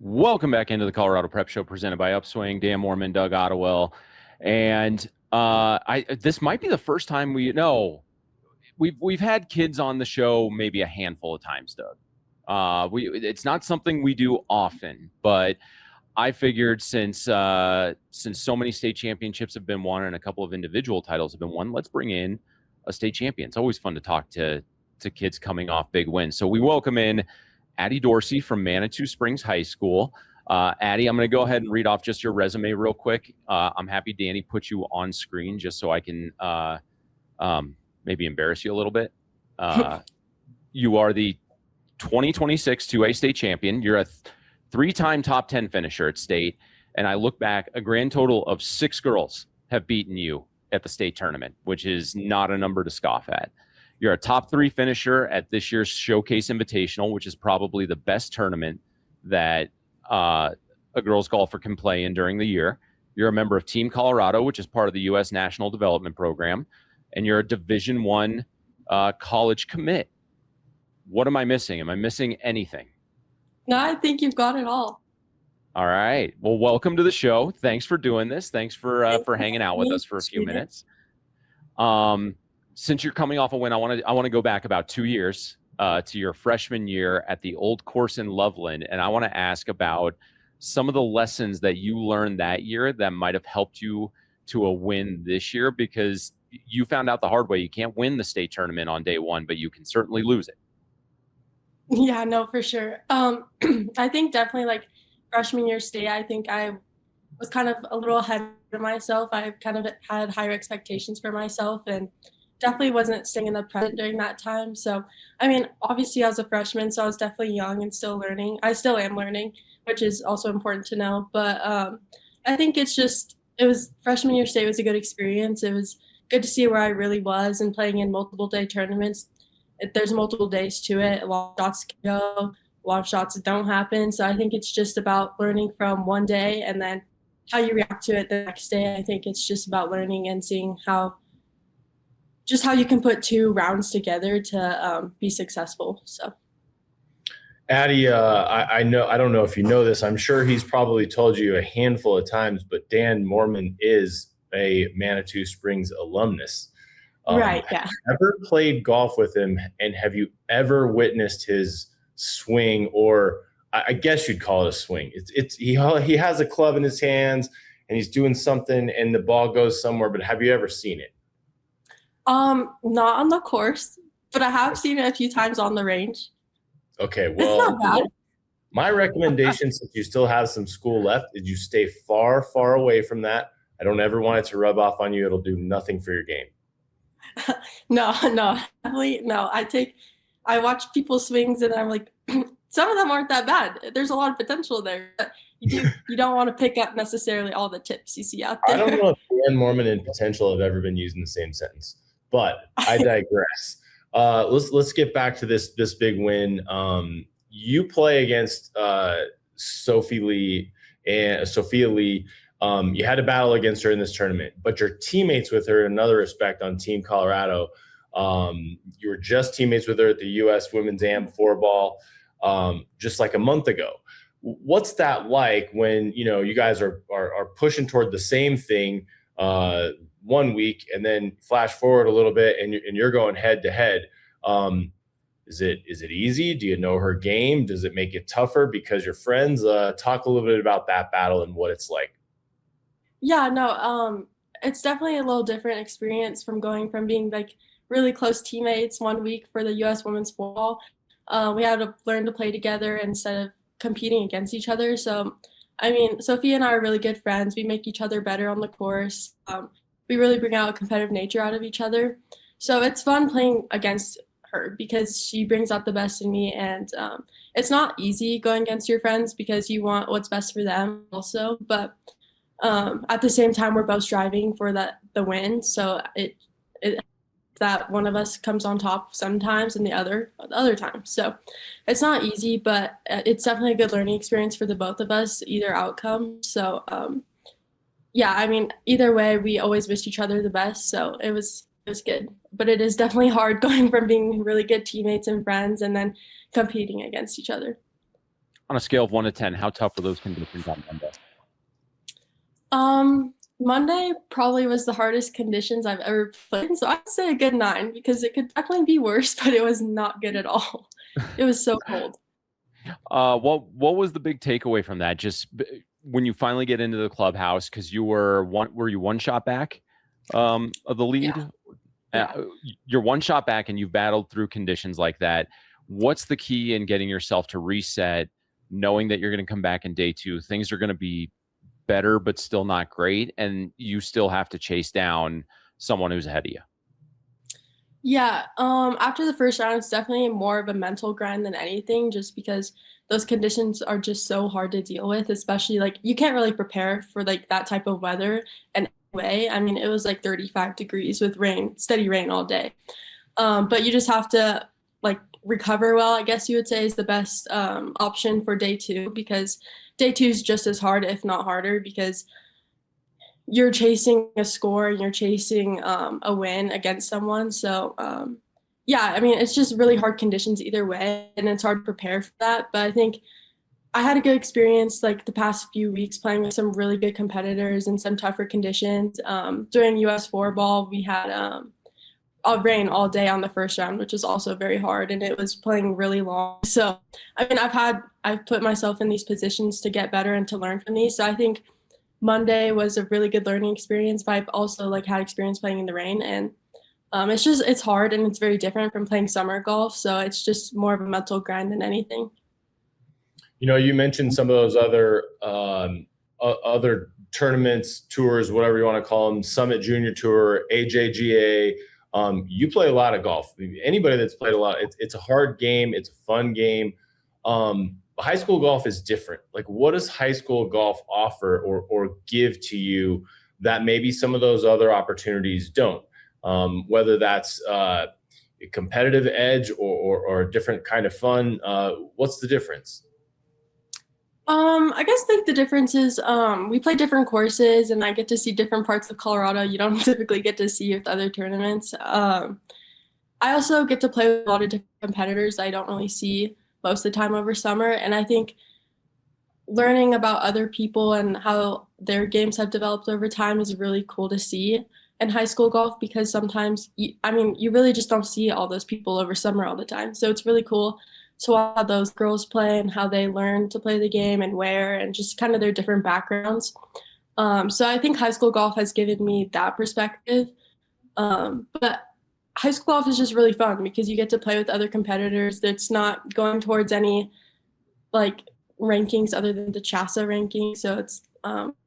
Welcome back into the Colorado Prep Show presented by UPSWING. Dan Moorman, Doug Ottewell. And this might be the first time we've had kids on the show maybe a handful of times, Doug. It's not something we do often, but I figured since so many state championships have been won and a couple of individual titles have been won, let's bring in a state champion. It's always fun to talk to kids coming off big wins. So we welcome in ADDIE DORSEY from Manitou Springs High School. ADDIE, I'm going to go ahead and read off just your resume real quick. I'm happy Danny put you on screen just so I can maybe embarrass you a little bit. You are the 2026 2A state champion. You're a three-time top 10 finisher at state. And I look back, a grand total of 6 girls have beaten you at the state tournament, which is not a number to scoff at. You're a top 3 finisher at this year's Showcase Invitational, which is probably the best tournament that a girls golfer can play in during the year. You're a member of Team Colorado, which is part of the U.S. National Development Program, and you're a Division I college commit. What am I missing? Am I missing anything? No, I think you've got it all. All right. Well, welcome to the show. Thanks for doing this. Thanks for hanging out with us for a few minutes. Since you're coming off a win, I want to go back about 2 years to your freshman year at the old course in Loveland, and I want to ask about some of the lessons that you learned that year that might have helped you to a win this year, because you found out the hard way. You can't win the state tournament on day one, but you can certainly lose it. Yeah, no, for sure. I think definitely like freshman year state, I think I was kind of a little ahead of myself. I kind of had higher expectations for myself and definitely wasn't staying in the present during that time. So, I mean, obviously I was a freshman, so I was definitely young and still learning. I still am learning, which is also important to know. But I think it was freshman year state was a good experience. It was good to see where I really was and playing in multiple day tournaments. There's multiple days to it. A lot of shots can go, a lot of shots that don't happen. So I think it's just about learning from one day and then how you react to it the next day. I think it's just about learning and seeing how you can put 2 rounds together to be successful. So, ADDIE, I don't know if you know this. I'm sure he's probably told you a handful of times, but Dan Moorman is a Manitou Springs alumnus. Right, yeah. Have you ever played golf with him, and have you ever witnessed his swing, or I guess you'd call it a swing? He has a club in his hands, and he's doing something, and the ball goes somewhere, but have you ever seen it? Not on the course, but I have seen it a few times on the range. Okay, well, it's not bad. My recommendation, since you still have some school left, is you stay far, far away from that. I don't ever want it to rub off on you. It'll do nothing for your game. No, definitely no. I watch people's swings and I'm like, some of them aren't that bad. There's a lot of potential there. But you don't want to pick up necessarily all the tips you see out there. I don't know if Dan Moorman and potential have ever been used in the same sentence, but I digress. Let's get back to this big win. You play against Sophia Lee. You had to battle against her in this tournament, but your teammates with her, in another respect, on Team Colorado, you were just teammates with her at the U.S. Women's Am 4-ball just like a month ago. What's that like when you guys are pushing toward the same thing 1 week, and then flash forward a little bit and you're going head to head? Is it easy? Do you know her game? Does it make it tougher because you're friends? Talk a little bit about that battle and what it's like. Yeah, no, it's definitely a little different experience from going from being like really close teammates 1 week for the U.S. Women's Football. We had to learn to play together instead of competing against each other. So, I mean, Sophia and I are really good friends. We make each other better on the course. We really bring out a competitive nature out of each other. So it's fun playing against her because she brings out the best in me. And it's not easy going against your friends because you want what's best for them also. But at the same time, we're both striving for the win. So it that one of us comes on top sometimes and the other time. So it's not easy, but it's definitely a good learning experience for the both of us, either outcome. So yeah, I mean, either way, we always wished each other the best. So it was good, but it is definitely hard going from being really good teammates and friends and then competing against each other. on a scale of 1 to 10, how tough were those conditions on Monday? Monday probably was the hardest conditions I've ever played in, so I'd say a good 9 because it could definitely be worse, but it was not good at all. It was so cold. What was the big takeaway from that? Just when you finally get into the clubhouse, because were you one shot back of the lead? Yeah. You're one shot back, and you've battled through conditions like that. What's the key in getting yourself to reset, knowing that you're going to come back in day 2? Things are going to be better, but still not great, and you still have to chase down someone who's ahead of you. Yeah, after the first round, it's definitely more of a mental grind than anything, just because those conditions are just so hard to deal with, especially like you can't really prepare for like that type of weather in any way. I mean, it was like 35 degrees with rain, steady rain all day. But you just have to like recover well, I guess you would say is the best option for day 2, because day 2 is just as hard, if not harder, because you're chasing a score and you're chasing a win against someone. So yeah, I mean, it's just really hard conditions either way, and it's hard to prepare for that. But I think I had a good experience like the past few weeks playing with some really good competitors in some tougher conditions. During US floorball, we had rain all day on the first round, which was also very hard, and it was playing really long. So I mean, I've put myself in these positions to get better and to learn from these. So I think Monday was a really good learning experience, but I've also like had experience playing in the rain, and it's hard and it's very different from playing summer golf. So it's just more of a mental grind than anything. You know, you mentioned some of those other tournaments, tours, whatever you want to call them, Summit Junior Tour, AJGA. You play a lot of golf. Anybody that's played a lot, it's a hard game. It's a fun game. High school golf is different. Like, what does high school golf offer or give to you that maybe some of those other opportunities don't? Whether that's a competitive edge or a different kind of fun. What's the difference? I guess like the difference is we play different courses, and I get to see different parts of Colorado you don't typically get to see with other tournaments. I also get to play with a lot of different competitors I don't really see most of the time over summer, and I think learning about other people and how their games have developed over time is really cool to see in high school golf, because sometimes you really just don't see all those people over summer all the time. So it's really cool to watch how those girls play and how they learn to play the game and where, and just kind of their different backgrounds. So I think high school golf has given me that perspective. But high school golf is just really fun because you get to play with other competitors. That's not going towards any like rankings other than the CHSAA ranking. So it's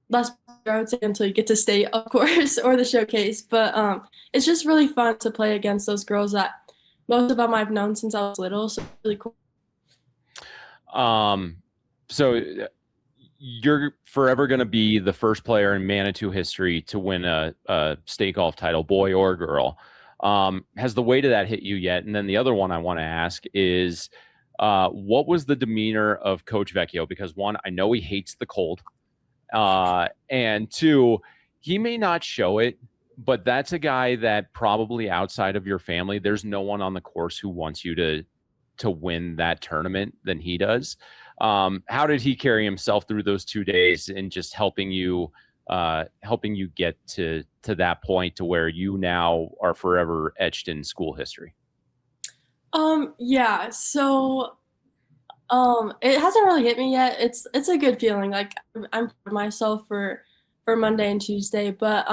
less, I would say, until you get to state, of course, or the showcase. But it's just really fun to play against those girls that most of them I've known since I was little. So it's really cool. So you're forever going to be the first player in Manitou history to win a state golf title, boy or girl. Has the weight of that hit you yet? And then the other one I want to ask is, what was the demeanor of Coach Vecchio? Because 1, I know he hates the cold. And 2, he may not show it, but that's a guy that probably outside of your family, there's no one on the course who wants you to win that tournament than he does. How did he carry himself through those 2 days and just helping you get to that point to where you now are forever etched in school history? Yeah, so it hasn't really hit me yet. It's a good feeling. Like I'm proud of myself for Monday and Tuesday, but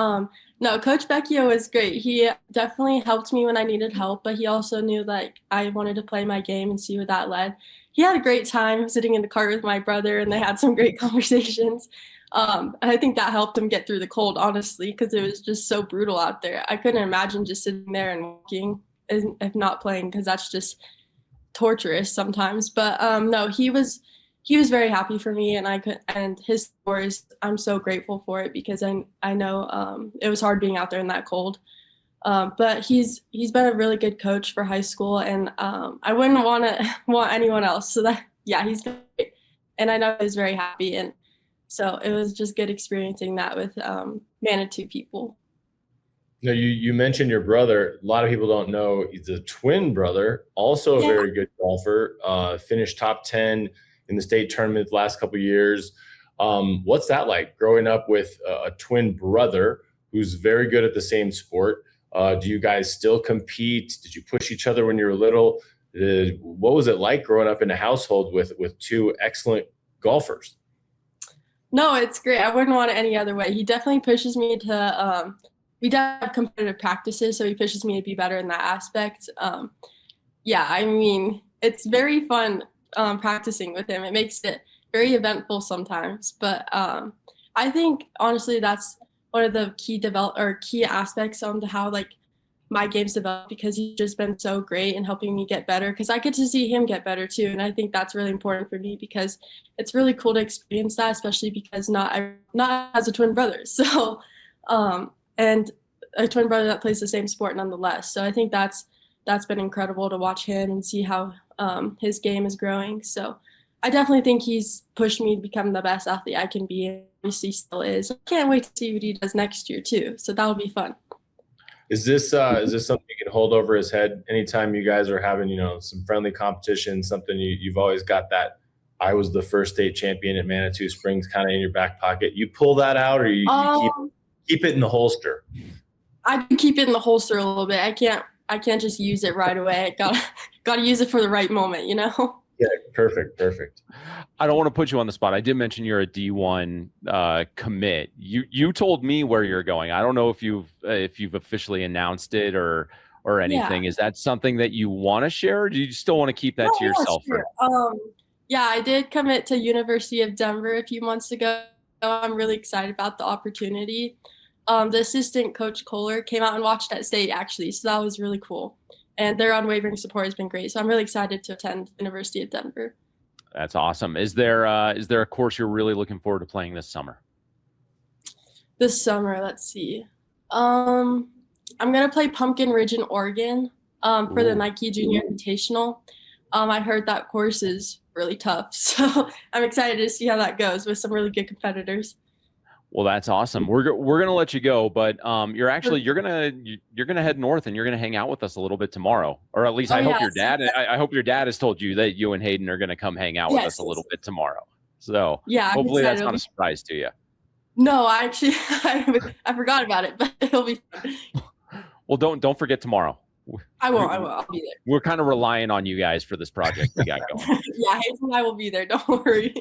no, Coach Vecchio was great. He definitely helped me when I needed help, but he also knew like I wanted to play my game and see where that led. He had a great time sitting in the car with my brother, and they had some great conversations. And I think that helped him get through the cold, honestly, because it was just so brutal out there. I couldn't imagine just sitting there and walking if not playing, because that's just torturous sometimes. But no, he was very happy for me, and his stories, I'm so grateful for it, because I know it was hard being out there in that cold. But he's been a really good coach for high school, and I wouldn't want anyone else. So that, yeah, he's great, and I know he was very happy, and so it was just good experiencing that with Manitou people. No, you mentioned your brother. A lot of people don't know he's a twin brother, also a very good golfer. Finished top 10 in the state tournament the last couple of years. What's that like, growing up with a twin brother who's very good at the same sport? Do you guys still compete? Did you push each other when you were little? What was it like growing up in a household with two excellent golfers? No, it's great. I wouldn't want it any other way. He definitely pushes me to we definitely have competitive practices, so he pushes me to be better in that aspect. Yeah, I mean, it's very fun practicing with him. It makes it very eventful sometimes, but I think honestly that's one of the key aspects on to how like my game's developed, because he's just been so great in helping me get better, because I get to see him get better too, and I think that's really important for me, because it's really cool to experience that, especially because not as a twin brother, so and a twin brother that plays the same sport nonetheless. So I think that's been incredible to watch him and see how his game is growing. So I definitely think he's pushed me to become the best athlete I can be, and obviously still is. I can't wait to see what he does next year too, so that'll be fun. Is this something you can hold over his head anytime you guys are having, some friendly competition, something you've always got that I was the first state champion at Manitou Springs kind of in your back pocket? You pull that out, or you keep it in the holster? I do keep it in the holster a little bit. I can't just use it right away. I gotta use it for the right moment, Yeah, perfect. I don't want to put you on the spot. I did mention you're a D1 commit. You told me where you're going. I don't know if you've officially announced it or anything. Yeah. Is that something that you want to share, or do you still want to keep that to yourself? Sure. Yeah, I did commit to University of Denver a few months ago. I'm really excited about the opportunity. The assistant coach Kohler came out and watched at state actually, so that was really cool. And their unwavering support has been great. So I'm really excited to attend University of Denver. That's awesome. Is there a course you're really looking forward to playing this summer? This summer, let's see. I'm gonna play Pumpkin Ridge in Oregon for the Nike Junior Invitational. I heard that course is really tough, so I'm excited to see how that goes with some really good competitors. Well, that's awesome. We're gonna let you go, but you're gonna head north and you're gonna hang out with us a little bit tomorrow, or at least I hope your dad has told you that you and Hayden are gonna come hang out with us a little bit tomorrow. So yeah, hopefully that's not a surprise to you. No, I forgot about it, but it'll be fun. Well, don't forget tomorrow. I won't. I'll be there. We're kind of relying on you guys for this project we got going. Yeah, Hayden and I will be there. Don't worry.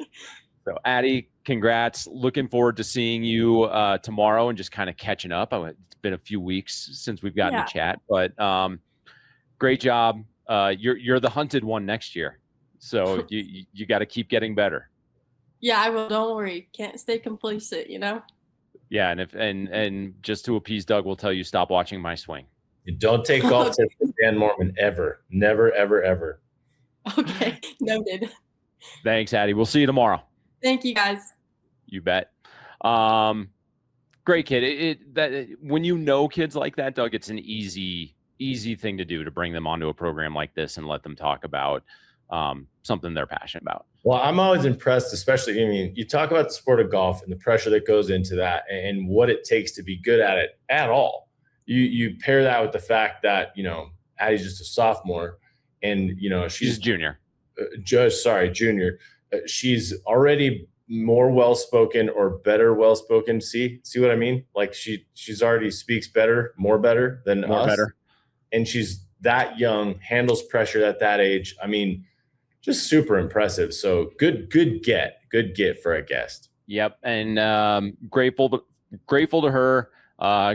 So, Addie, congrats. Looking forward to seeing you tomorrow and just kind of catching up. It's been a few weeks since we've gotten to chat, but great job. You're the hunted one next year, so you got to keep getting better. Yeah, I will. Don't worry. Can't stay complacent, Yeah, and just to appease Doug, we'll tell you stop watching my swing. You don't take golf tips from Dan Mormon ever. Never, ever, ever. Okay, noted. Thanks, Addie. We'll see you tomorrow. Thank you, guys. You bet. Great kid. When you know kids like that, Doug, it's an easy thing to do to bring them onto a program like this and let them talk about something they're passionate about. Well, I'm always impressed, especially, you talk about the sport of golf and the pressure that goes into that and what it takes to be good at it at all. You pair that with the fact that, Addie's just a sophomore and, she's a junior. Junior. She's already more well-spoken or better well-spoken. See what I mean? Like she's already speaks better, more better than us. Better. And she's that young, handles pressure at that age. I mean, just super impressive. So good get for a guest. Yep. And grateful to her.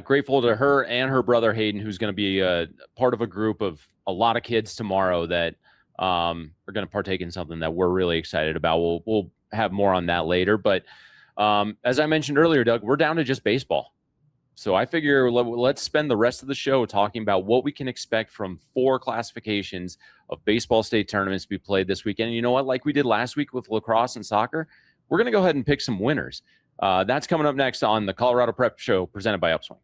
Grateful to her and her brother Hayden, who's going to be a part of a group of a lot of kids tomorrow that are going to partake in something that we're really excited about. We'll have more on that later. But as I mentioned earlier, Doug, we're down to just baseball. So I figure let's spend the rest of the show talking about what we can expect from 4 classifications of baseball state tournaments to be played this weekend. And you know what? Like we did last week with lacrosse and soccer, we're going to go ahead and pick some winners. That's coming up next on the Colorado Prep Show presented by UPSWING.